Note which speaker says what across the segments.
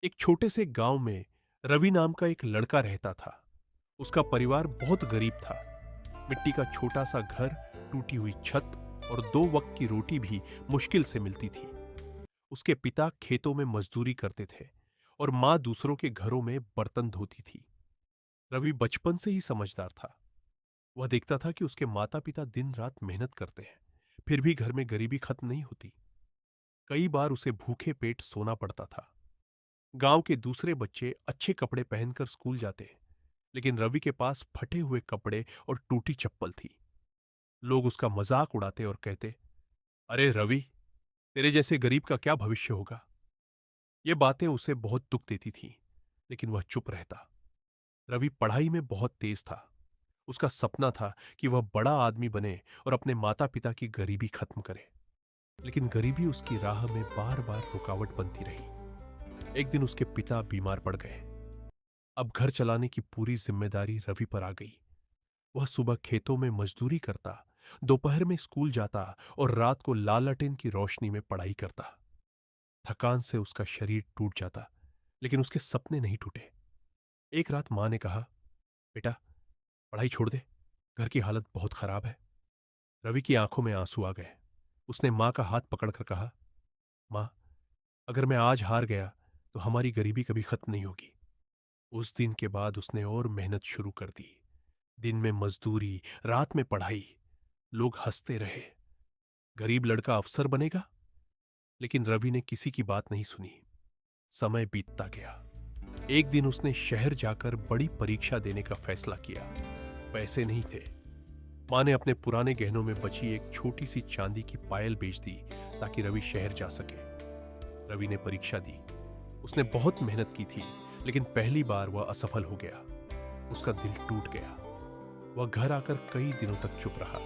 Speaker 1: एक छोटे से गांव में रवि नाम का एक लड़का रहता था। उसका परिवार बहुत गरीब था। मिट्टी का छोटा सा घर, टूटी हुई छत और दो वक्त की रोटी भी मुश्किल से मिलती थी। उसके पिता खेतों में मजदूरी करते थे और मां दूसरों के घरों में बर्तन धोती थी। रवि बचपन से ही समझदार था। वह देखता था कि उसके माता पिता दिन रात मेहनत करते हैं, फिर भी घर में गरीबी खत्म नहीं होती। कई बार उसे भूखे पेट सोना पड़ता था। गांव के दूसरे बच्चे अच्छे कपड़े पहनकर स्कूल जाते, लेकिन रवि के पास फटे हुए कपड़े और टूटी चप्पल थी। लोग उसका मजाक उड़ाते और कहते, अरे रवि, तेरे जैसे गरीब का क्या भविष्य होगा। ये बातें उसे बहुत दुख देती थीं, लेकिन वह चुप रहता। रवि पढ़ाई में बहुत तेज था। उसका सपना था कि वह बड़ा आदमी बने और अपने माता पिता की गरीबी खत्म करे। लेकिन गरीबी उसकी राह में बार बार रुकावट बनती रही। एक दिन उसके पिता बीमार पड़ गए। अब घर चलाने की पूरी जिम्मेदारी रवि पर आ गई। वह सुबह खेतों में मजदूरी करता, दोपहर में स्कूल जाता और रात को लालटेन की रोशनी में पढ़ाई करता। थकान से उसका शरीर टूट जाता, लेकिन उसके सपने नहीं टूटे। एक रात मां ने कहा, बेटा, पढ़ाई छोड़ दे, घर की हालत बहुत खराब है। रवि की आंखों में आंसू आ गए। उसने मां का हाथ पकड़कर कहा, मां, अगर मैं आज हार गया तो हमारी गरीबी कभी खत्म नहीं होगी। उस दिन के बाद उसने और मेहनत शुरू कर दी। दिन में मजदूरी, रात में पढ़ाई। लोग हंसते रहे, गरीब लड़का अफसर बनेगा। लेकिन रवि ने किसी की बात नहीं सुनी। समय बीतता गया। एक दिन उसने शहर जाकर बड़ी परीक्षा देने का फैसला किया। पैसे नहीं थे। मां ने अपने पुराने गहनों में बची एक छोटी सी चांदी की पायल बेच दी ताकि रवि शहर जा सके। रवि ने परीक्षा दी। उसने बहुत मेहनत की थी, लेकिन पहली बार वह असफल हो गया। उसका दिल टूट गया। वह घर आकर कई दिनों तक चुप रहा।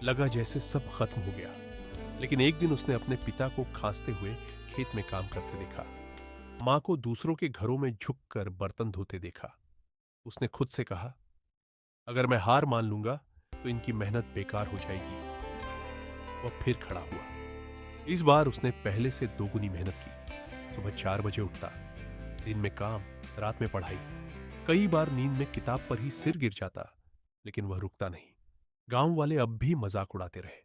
Speaker 1: लगा जैसे सब खत्म हो गया। लेकिन एक दिन उसने अपने पिता को खांसते हुए खेत में काम करते देखा। मां को दूसरों के घरों में झुककर बर्तन धोते देखा। उसने खुद से कहा, अगर मैं हार मान लूंगा तो इनकी मेहनत बेकार हो जाएगी। वह फिर खड़ा हुआ। इस बार उसने पहले से दोगुनी मेहनत की। सुबह 4 बजे उठता, दिन में काम, रात में पढ़ाई। कई बार नींद में किताब पर ही सिर गिर जाता, लेकिन वह रुकता नहीं। गांव वाले अब भी मजाक उड़ाते रहे,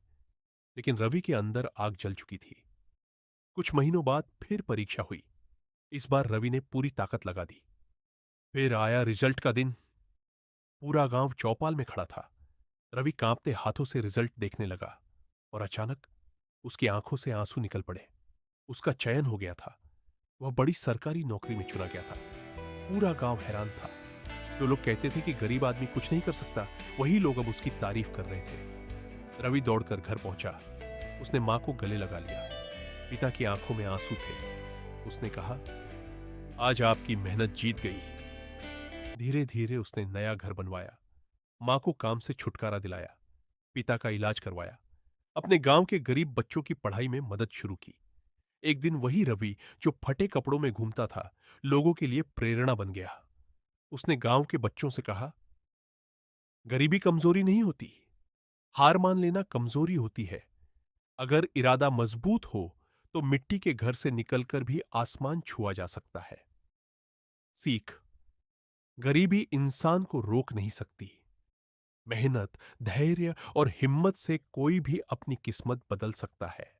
Speaker 1: लेकिन रवि के अंदर आग जल चुकी थी। कुछ महीनों बाद फिर परीक्षा हुई। इस बार रवि ने पूरी ताकत लगा दी। फिर आया रिजल्ट का दिन। पूरा गांव चौपाल में खड़ा था। रवि कांपते हाथों से रिजल्ट देखने लगा और अचानक उसकी आंखों से आंसू निकल पड़े। उसका चयन हो गया था। वह बड़ी सरकारी नौकरी में चुना गया था। पूरा गांव हैरान था। जो लोग कहते थे कि गरीब आदमी कुछ नहीं कर सकता, वही लोग अब उसकी तारीफ कर रहे थे। रवि दौड़कर घर पहुंचा। उसने मां को गले लगा लिया। पिता की आंखों में आंसू थे। उसने कहा, आज आपकी मेहनत जीत गई। धीरे धीरे उसने नया घर बनवाया, मां को काम से छुटकारा दिलाया, पिता का इलाज करवाया, अपने गांव के गरीब बच्चों की पढ़ाई में मदद शुरू की। एक दिन वही रवि जो फटे कपड़ों में घूमता था, लोगों के लिए प्रेरणा बन गया। उसने गांव के बच्चों से कहा, गरीबी कमजोरी नहीं होती, हार मान लेना कमजोरी होती है। अगर इरादा मजबूत हो तो मिट्टी के घर से निकलकर भी आसमान छुआ जा सकता है। सीख, गरीबी इंसान को रोक नहीं सकती। मेहनत, धैर्य और हिम्मत से कोई भी अपनी किस्मत बदल सकता है।